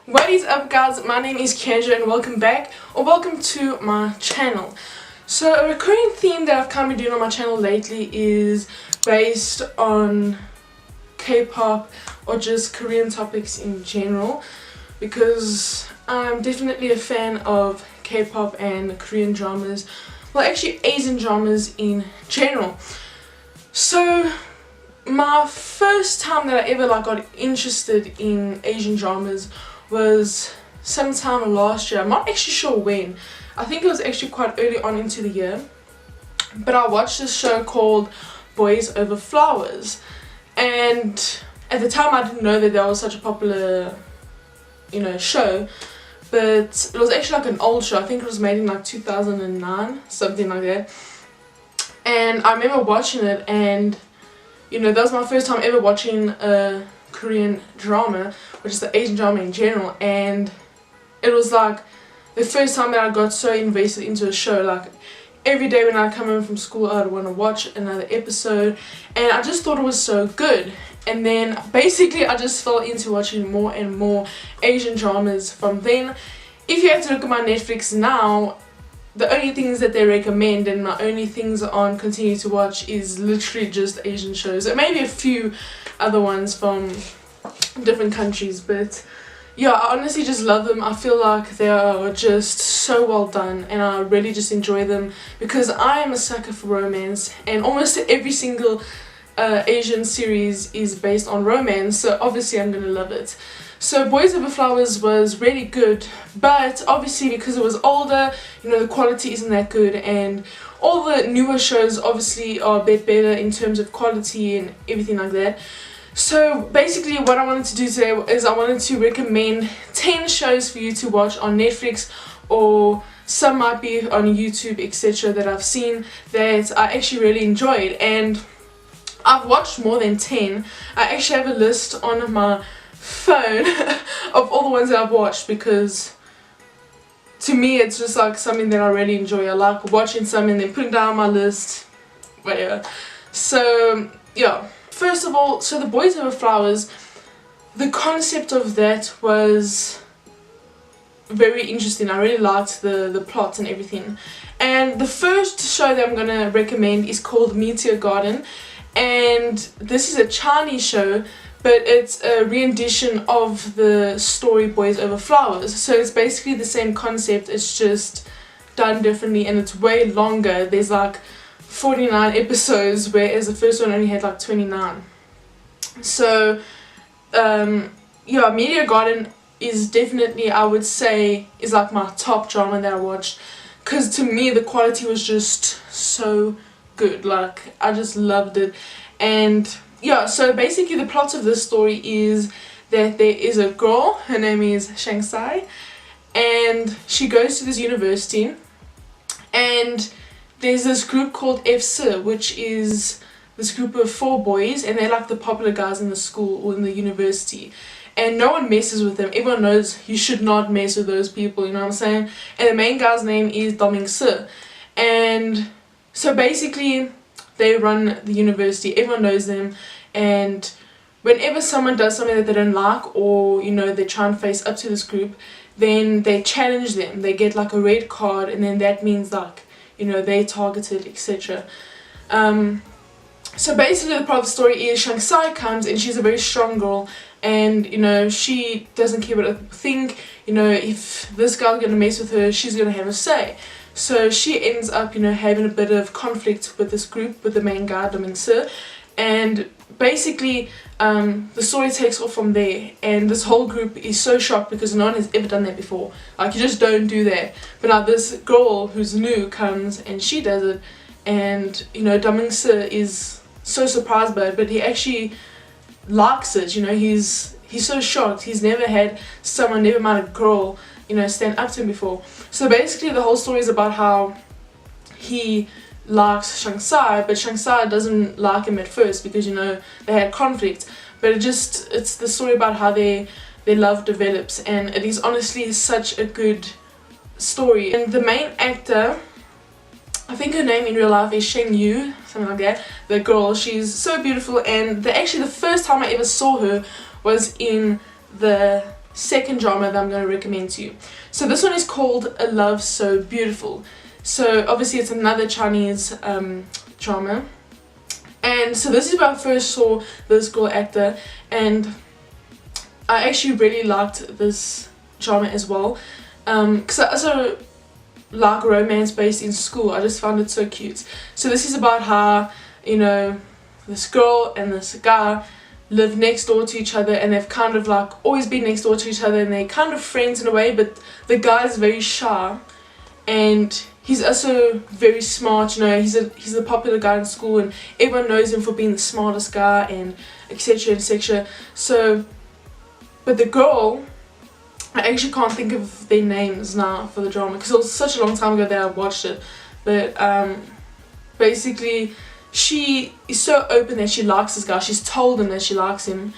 What is up, guys? My name is Kendra and welcome back, or welcome to my channel. So a recurring theme that I've kind of been doing on my channel lately is based on K-pop or just Korean topics in general, because I'm definitely a fan of K-pop and Korean dramas, well actually Asian dramas in general. So my first time that I ever got interested in Asian dramas was sometime last year. I'm not actually sure when. I think it was actually quite early on into the year. But I watched this show called Boys Over Flowers. And at the time I didn't know that was such a popular, show. But it was actually like an old show. I think it was made in like 2009, something like that. And I remember watching it, and that was my first time ever watching a Korean drama, which is the Asian drama in general, and it was like the first time that I got so invested into a show. Like every day when I come home from school I'd want to watch another episode, and I just thought it was so good. And then basically I just fell into watching more and more Asian dramas from then. If you have to look at my Netflix now, the only things that they recommend and my only things on continue to watch is literally just Asian shows, and maybe a few other ones from different countries. But yeah, I honestly just love them. I feel like they are just so well done, and I really just enjoy them because I am a sucker for romance, and almost every single Asian series is based on romance, so obviously I'm gonna love it. So Boys Over Flowers was really good, but obviously because it was older, the quality isn't that good, and all the newer shows obviously are a bit better in terms of quality and everything like that. So basically what I wanted to do today is I wanted to recommend 10 shows for you to watch on Netflix, or some might be on YouTube, etc., that I've seen that I actually really enjoyed. And I've watched more than 10. I actually have a list on my phone of all the ones that I've watched, because to me it's just like something that I really enjoy. I like watching some and then putting down my list, whatever. So yeah, first of all, so the Boys Over Flowers, the concept of that was very interesting. I really liked the plot and everything. And the first show that I'm gonna recommend is called Meteor Garden, and this is a Chinese show, but it's a rendition of the story Boys Over Flowers. So it's basically the same concept, it's just done differently, and it's way longer. There's like 49 episodes, whereas the first one only had like 29. So yeah, Meteor Garden is definitely, I would say, is like my top drama that I watched, because to me the quality was just so good. Like I just loved it. And yeah, so basically the plot of this story is that there is a girl, her name is Sassy, and she goes to this university, and there's this group called FC, which is this group of 4 boys, and they're like the popular guys in the school or in the university, and no one messes with them. Everyone knows you should not mess with those people, you know what I'm saying? And the main guy's name is Si, and so basically they run the university, everyone knows them, and whenever someone does something that they don't like, or they try and face up to this group, then they challenge them. They get like a red card, and then that means like they targeted, etc. So basically the part of the story is Sassy comes, and she's a very strong girl, and she doesn't care what other people think. If this guy's gonna mess with her, she's gonna have a say. So she ends up having a bit of conflict with this group, with the main guy, Si, and basically the story takes off from there, and this whole group is so shocked because no one has ever done that before. Like, you just don't do that. But now this girl who's new comes and she does it, and Si is so surprised by it, but he actually likes it. He's so shocked. He's never had someone, never mind a girl, stand up to him before. So basically the whole story is about how he likes Sassy, but Sassy doesn't like him at first because they had conflict. But it's the story about how their love develops, and it is honestly such a good story. And the main actor, I think her name in real life is Sheng Yu, something like that. The girl, she's so beautiful, and actually the first time I ever saw her was in the second drama that I'm going to recommend to you. So this one is called A Love So Beautiful. So obviously it's another Chinese drama. And so this is where I first saw this girl actor, and I actually really liked this drama as well. Because I also like romance based in school. I just found it so cute. So this is about how, you know, this girl and this guy live next door to each other, and they've kind of like always been next door to each other, and they're kind of friends in a way, but the guy's very shy and he's also very smart, you know, he's a popular guy in school and everyone knows him for being the smartest guy and etc etc. So, but the girl, I actually can't think of their names now for the drama because it was such a long time ago that I watched it, but basically she is so open that she likes this guy. She's told him that she likes him,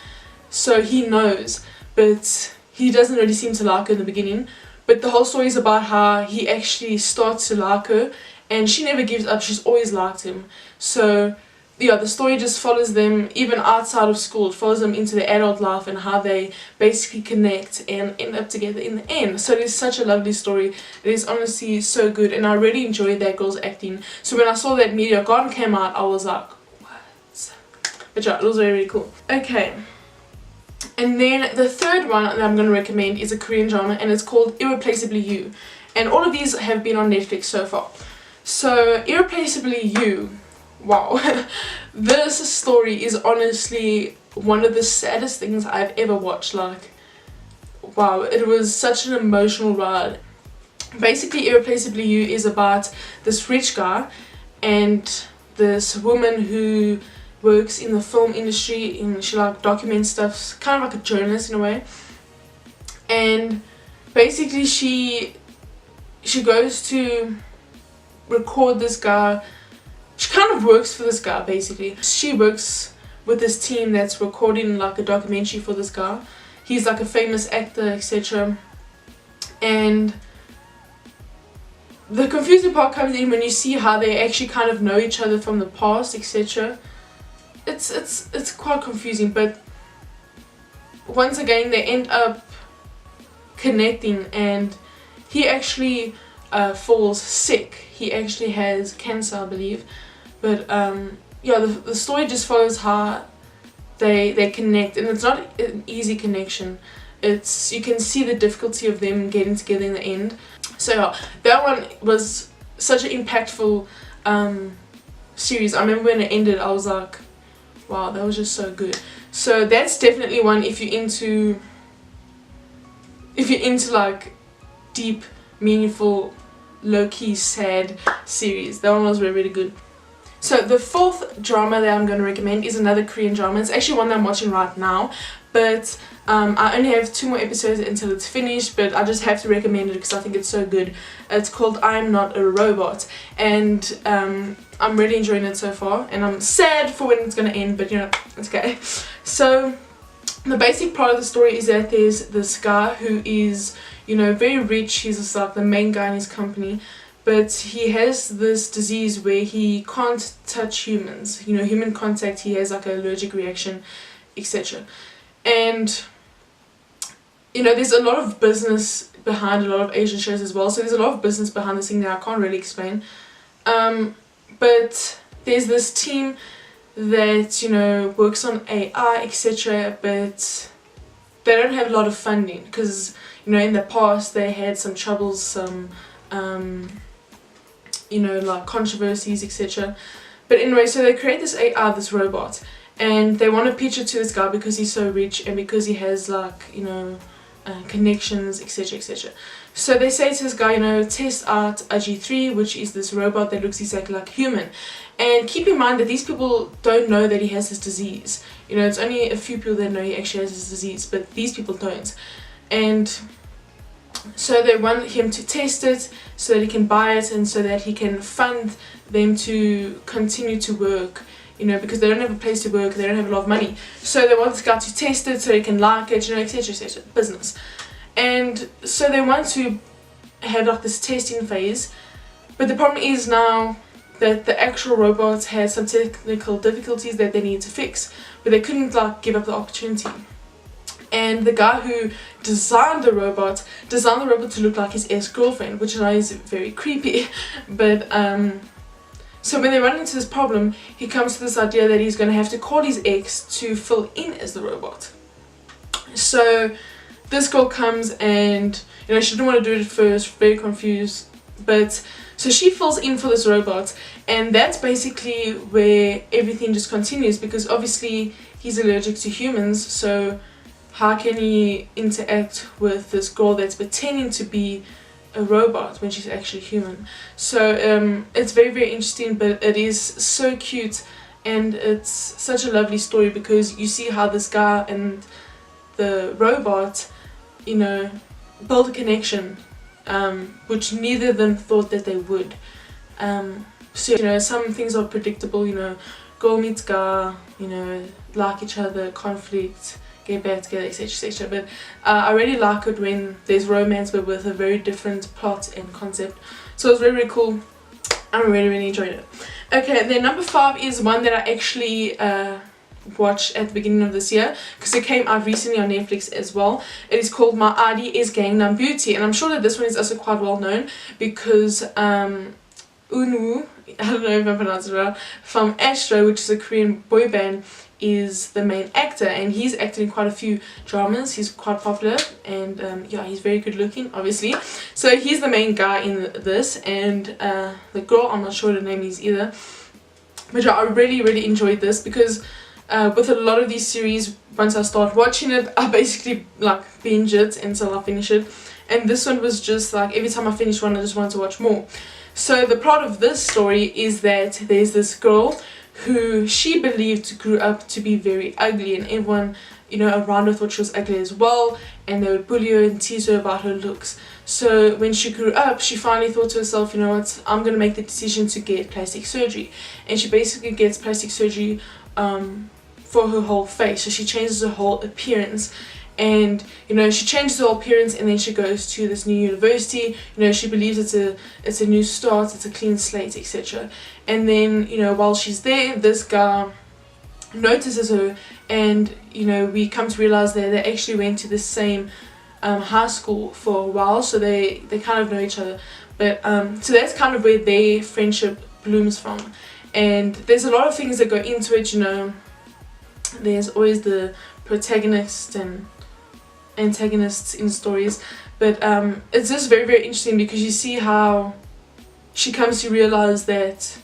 so he knows, but he doesn't really seem to like her in the beginning. But the whole story is about how he actually starts to like her, and she never gives up. She's always liked him. So yeah, the story just follows them even outside of school. It follows them into their adult life and how they basically connect and end up together in the end. So it is such a lovely story. It is honestly so good, and I really enjoyed that girl's acting. So when I saw that Meteor Garden came out, I was like, what? But yeah, it was really, really cool. Okay. And then the third one that I'm going to recommend is a Korean drama, and it's called Irreplaceably You. And all of these have been on Netflix so far. So Irreplaceably You, wow. This story is honestly one of the saddest things I've ever watched. Like, wow, it was such an emotional ride. Basically, Irreplaceably You is about this rich guy and this woman who works in the film industry, and she like documents stuff, kind of like a journalist in a way. And basically she goes to record this guy. She kind of works for this guy basically. She works with this team that's recording like a documentary for this guy. He's like a famous actor, etc. And the confusing part comes in when you see how they actually kind of know each other from the past, etc. It's quite confusing, but once again they end up connecting, and he actually falls sick. He actually has cancer, I believe. But yeah, the story just follows how they connect, and it's not an easy connection. It's, you can see the difficulty of them getting together in the end. So yeah, that one was such an impactful series. I remember when it ended, I was like, wow, that was just so good. So that's definitely one if you're into like deep, meaningful, low-key sad series. That one was really, really good. So the fourth drama that I'm going to recommend is another Korean drama. It's actually one that I'm watching right now, but I only have 2 more episodes until it's finished, but I just have to recommend it because I think it's so good. It's called I'm Not a Robot, and I'm really enjoying it so far, and I'm sad for when it's going to end, but you know, it's okay. So the basic part of the story is that there's this guy who is, you know, very rich. He's just like the main guy in his company, but he has this disease where he can't touch humans. You know, human contact, he has like an allergic reaction, etc. And you know, there's a lot of business behind a lot of Asian shows as well, so there's a lot of business behind this thing that I can't really explain. But there's this team that, you know, works on AI, etc., but they don't have a lot of funding because, you know, in the past they had some troubles, some you know, like controversies, etc. But anyway, so they create this AI, this robot, and they want to pitch it to this guy because he's so rich and because he has, like, you know, connections, etc, etc. So they say to this guy, you know, test out a G3, which is this robot that looks exactly like a human. And keep in mind that these people don't know that he has this disease. You know, it's only a few people that know he actually has this disease, but these people don't. And so they want him to test it so that he can buy it and so that he can fund them to continue to work, you know, because they don't have a place to work, they don't have a lot of money. So they want this guy to test it so he can like it, you know, etc, etc, business. And so they want to have like this testing phase, but the problem is now that the actual robot had some technical difficulties that they needed to fix, but they couldn't like give up the opportunity. And the guy who designed the robot to look like his ex-girlfriend, which I know is very creepy. But so when they run into this problem, he comes to this idea that he's going to have to call his ex to fill in as the robot. So this girl comes and, you know, she didn't want to do it at first, very confused, but so she fills in for this robot, and that's basically where everything just continues, because obviously he's allergic to humans, so how can he interact with this girl that's pretending to be a robot when she's actually human? So it's very, very interesting, but it is so cute, and it's such a lovely story, because you see how this guy and the robot, you know, build a connection, which neither of them thought that they would. So, you know, some things are predictable, you know, girl meets guy, you know, like each other, conflict, get back together, etc, etc. But I really like it when there's romance but with a very different plot and concept. So it was very, very cool. I really, really enjoyed it. Okay, then number 5 is one that I actually watched at the beginning of this year, because it came out recently on Netflix as well. It is called My ID is Gangnam Beauty, and I'm sure that this one is also quite well known, because Unwoo, I don't know if I pronounced it right, from Astro, which is a Korean boy band, is the main actor, and he's acted in quite a few dramas. He's quite popular, and yeah, he's very good looking, obviously. So he's the main guy in this, and the girl, I'm not sure what her name is either. But yeah, I really, really enjoyed this, because with a lot of these series, once I start watching it, I basically like binge it until I finish it. And this one was just like, every time I finish one, I just wanted to watch more. So the plot of this story is that there's this girl who she believed grew up to be very ugly, and everyone, you know, around her thought she was ugly as well, and they would bully her and tease her about her looks. So when she grew up, she finally thought to herself, you know what, I'm going to make the decision to get plastic surgery. And she basically gets plastic surgery for her whole face, so she changes her whole appearance. And you know, she changes her whole appearance, and then she goes to this new university. You know, she believes it's a new start, it's a clean slate, etc. And then, you know, while she's there, this guy notices her, and you know, we come to realize that they actually went to the same high school for a while, so they kind of know each other. But so that's kind of where their friendship blooms from. And there's a lot of things that go into it, you know. There's always the protagonist and antagonists in stories, but it's just very, very interesting, because you see how she comes to realize that,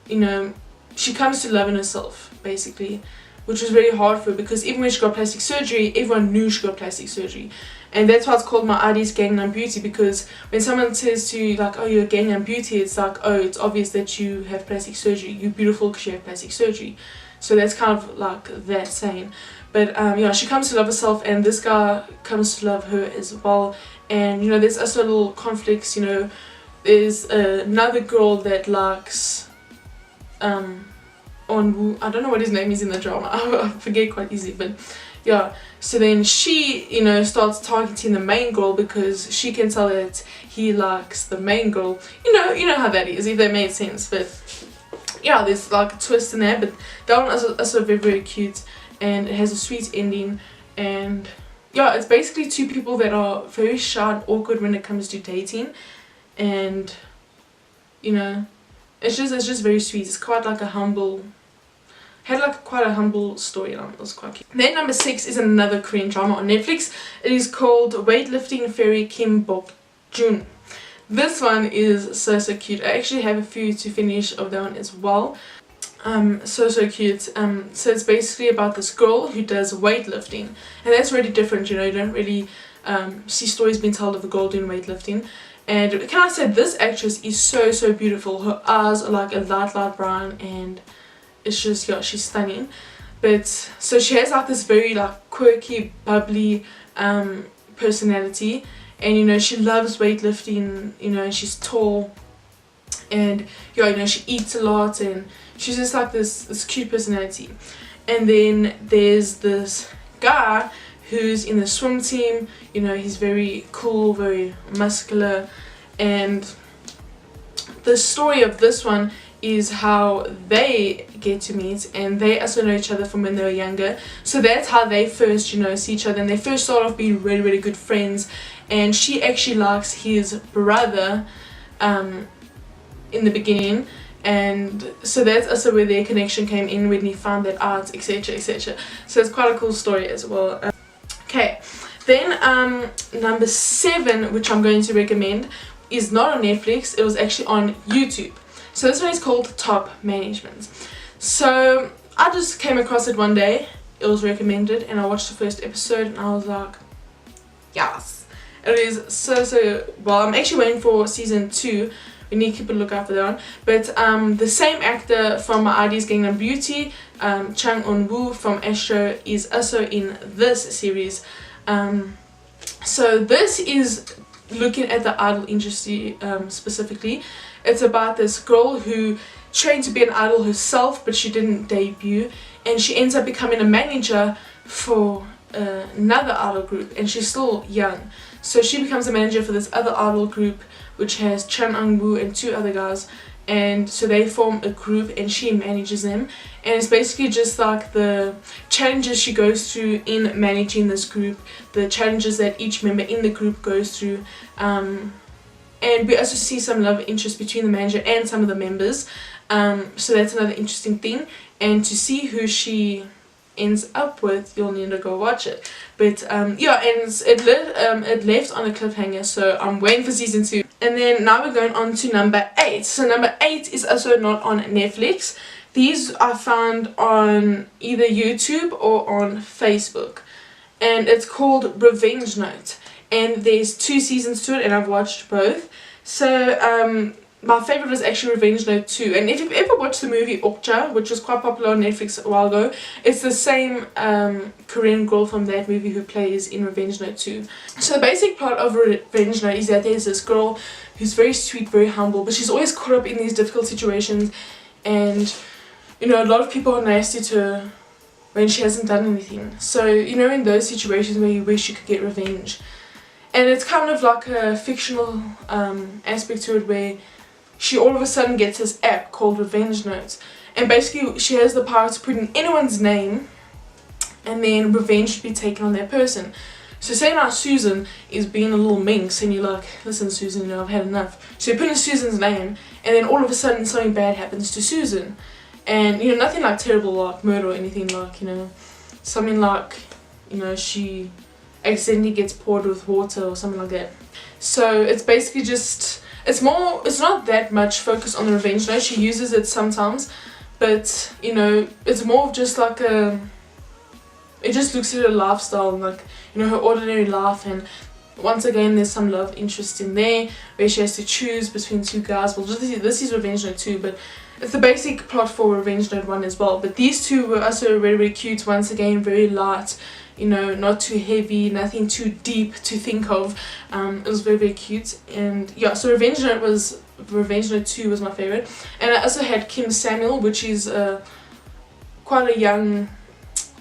you know, she comes to love in herself, basically, which was very hard for her, because even when she got plastic surgery, everyone knew she got plastic surgery. And that's why it's called My ID is Gangnam Beauty, because when someone says to you, like, oh, you're Gangnam Beauty, it's like, oh, it's obvious that you have plastic surgery, you're beautiful because you have plastic surgery. So that's kind of like that saying. But yeah, she comes to love herself, and this guy comes to love her as well. And you know, there's also little conflicts. You know, there's another girl that likes Onwoo. I don't know what his name is in the drama. I forget quite easily. But yeah, so then she, you know, starts targeting the main girl, because she can tell that he likes the main girl. You know how that is, if that made sense. But yeah, there's like a twist in there. But that one is also very, very cute. And it has a sweet ending, and yeah, it's basically two people that are very shy and awkward when it comes to dating, and you know, it's just very sweet. It's quite like a humble, had like quite a humble storyline. It was quite cute. Then number 6 is another Korean drama on Netflix. It is called Weightlifting Fairy Kim Bok Jun. This one is so cute. I actually have a few to finish of that one as well. So cute. So it's basically about this girl who does weightlifting, and that's really different, you know. You don't really see stories being told of a girl doing weightlifting. And can I say, this actress is so beautiful. Her eyes are like a light brown, and it's just, yeah, she's stunning. But so she has like this very like quirky, bubbly personality, and you know, she loves weightlifting, you know, and she's tall, and yeah, you know, she eats a lot, and she's just like this cute personality. And then there's this guy who's in the swim team. You know, he's very cool, very muscular, and the story of this one is how they get to meet, and they also know each other from when they were younger. So that's how they first, you know, see each other, and they first start off being really, really good friends. And she actually likes his brother in the beginning, and so that's also where their connection came in, when he found that out, etc, etc. So it's quite a cool story as well. Okay, then number 7, which I'm going to recommend, is not on Netflix. It was actually on YouTube. So this one is called Top Management. So I just came across it one day. It was recommended, and I watched the first episode, and I was like, yes, it is so well. I'm actually waiting for season 2. We need to keep a lookout for that one. But the same actor from My ID's Gangnam Beauty, Chang Eun-woo from Astro, is also in this series. So this is looking at the idol industry specifically. It's about this girl who trained to be an idol herself, but she didn't debut, and she ends up becoming a manager for another idol group, and she's still young. So she becomes a manager for this other idol group, which has Chan Eun-woo and 2 other guys, and so they form a group and she manages them. And it's basically just like the challenges she goes through in managing this group, the challenges that each member in the group goes through, and we also see some love interest between the manager and some of the members. So that's another interesting thing, and to see who she ends up with, you'll need to go watch it. But yeah, and it left on a cliffhanger, so I'm waiting for season 2. And then now we're going on to number 8. So number 8 is also not on Netflix. These I found on either YouTube or on Facebook, and it's called Revenge Note, and there's 2 seasons to it, and I've watched both. So my favorite was actually Revenge Note 2, and if you've ever watched the movie Okja, which was quite popular on Netflix a while ago, it's the same Korean girl from that movie who plays in Revenge Note 2. So the basic plot of Revenge Note is that there's this girl who's very sweet, very humble, but she's always caught up in these difficult situations, and you know, a lot of people are nasty to her when she hasn't done anything. So you know, in those situations where you wish you could get revenge, and it's kind of like a fictional aspect to it, where she all of a sudden gets this app called Revenge Notes, and basically she has the power to put in anyone's name, and then revenge should be taken on that person. So say now Susan is being a little minx, and you're like, listen Susan, you know, I've had enough. So you put in Susan's name, and then all of a sudden something bad happens to Susan, and you know, nothing like terrible like murder or anything, like, you know, something like, you know, she accidentally gets poured with water or something like that. So it's basically just, it's not that much focus on the revenge note. She uses it sometimes, but you know, it's more of just like a, it just looks at her lifestyle, like, you know, her ordinary life, and once again there's some love interest in there where she has to choose between 2 guys. Well, this is Revenge Note 2, but it's the basic plot for Revenge Note 1 as well. But these 2 were also really, really cute. Once again, very light, you know, not too heavy, nothing too deep to think of. It was very, very cute. And yeah, so Revenge Note 2 was my favorite. And I also had Kim Samuel, which is quite a young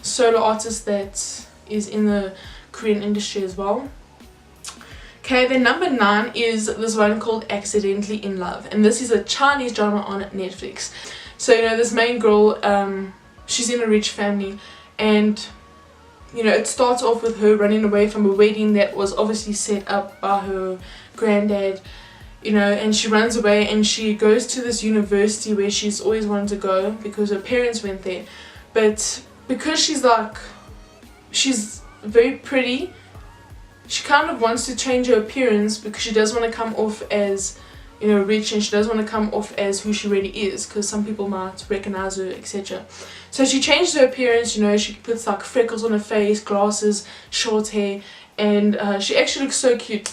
solo artist that is in the Korean industry as well. Okay, then number 9 is this one called Accidentally in Love, and this is a Chinese drama on Netflix. So you know, this main girl, she's in a rich family, and you know, it starts off with her running away from a wedding that was obviously set up by her granddad, you know, and she runs away and she goes to this university where she's always wanted to go because her parents went there. But because she's very pretty, she kind of wants to change her appearance because she doesn't want to come off as, you know, rich, and she doesn't want to come off as who she really is, because some people might recognize her, etc. So she changed her appearance, you know, she puts like freckles on her face, glasses, short hair, and she actually looks so cute.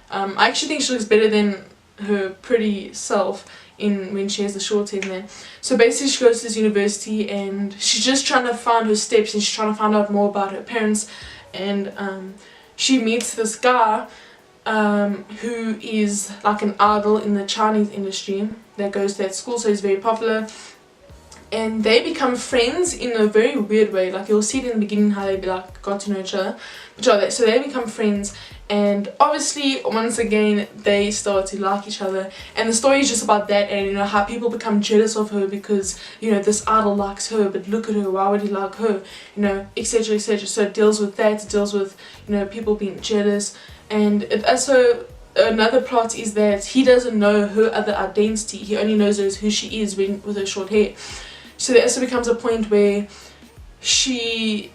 I actually think she looks better than her pretty self when she has the short hair there. So basically she goes to this university and she's just trying to find her steps, and she's trying to find out more about her parents, and she meets this guy who is like an idol in the Chinese industry that goes to that school, so he's very popular, and they become friends in a very weird way. Like, you'll see it in the beginning how they like got to know each other. But yeah, so they become friends, and obviously once again they start to like each other, and the story is just about that, and you know how people become jealous of her because you know this idol likes her, but look at her, why would he like her, you know, etc, etc. So it deals with that, it deals with, you know, people being jealous. And it also, another plot is that he doesn't know her other identity, he only knows who she is with her short hair. So there also becomes a point where she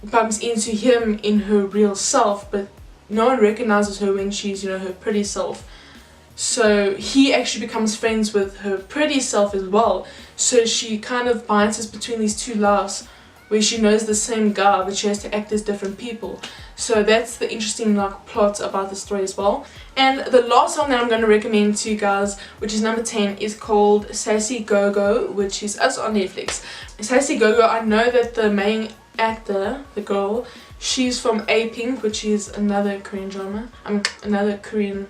bumps into him in her real self, but no one recognizes her when she's, you know, her pretty self. So he actually becomes friends with her pretty self as well. So she kind of bounces between these two lives where she knows the same guy but she has to act as different people. So that's the interesting like plot about the story as well. And the last song that I'm going to recommend to you guys, which is number 10, is called Sassy Go-Go, which is also on Netflix. Sassy Go-Go, I know that the main actor, the girl, she's from A-Pink, which is another Korean drama, another Korean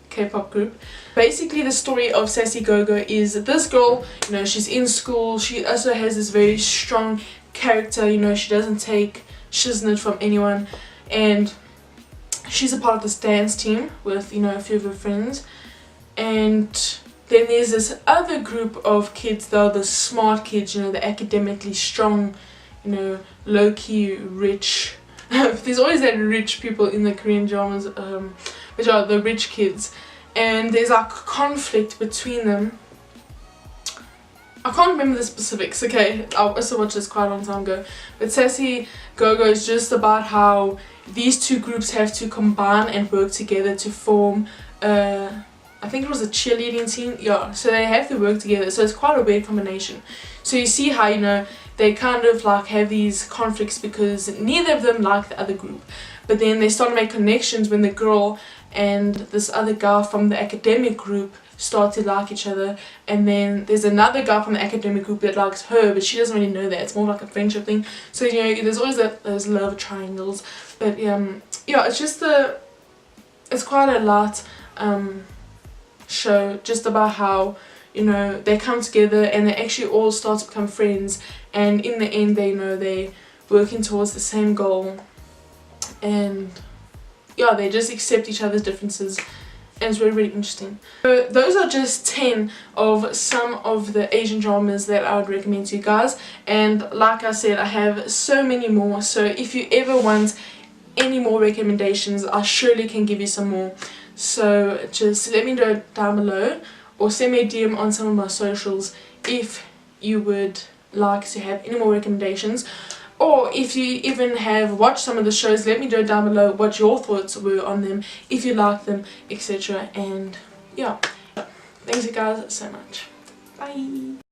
K-pop group. Basically the story of Sassy Go-Go is that this girl, you know, she's in school, she also has this very strong character, you know, she doesn't take shiznit from anyone, and she's a part of this dance team with, you know, a few of her friends. And then there's this other group of kids, though, the smart kids, you know, the academically strong, you know, low-key rich. There's always that rich people in the Korean dramas, which are the rich kids, and there's like conflict between them. I can't remember the specifics, okay, I also watched this quite a long time ago, but Sassy Go-Go is just about how these two groups have to combine and work together to form, I think it was a cheerleading team, yeah, so they have to work together, so it's quite a weird combination. So you see how, you know, they kind of like have these conflicts because neither of them like the other group, but then they start to make connections when the girl and this other guy from the academic group start to like each other, and then there's another guy from the academic group that likes her, but she doesn't really know that, it's more like a friendship thing. So you know, there's always those love triangles, but yeah, it's just it's quite a light show, just about how, you know, they come together and they actually all start to become friends, and in the end they know they're working towards the same goal, and yeah, they just accept each other's differences, and it's really, really interesting. So those are just 10 of some of the Asian dramas that I would recommend to you guys, and like I said, I have so many more, so if you ever want any more recommendations, I surely can give you some more. So just let me know down below, or send me a DM on some of my socials if you would like to have any more recommendations. Or if you even have watched some of the shows, let me know down below what your thoughts were on them, if you like them, etc. And yeah, thanks you guys so much. Bye!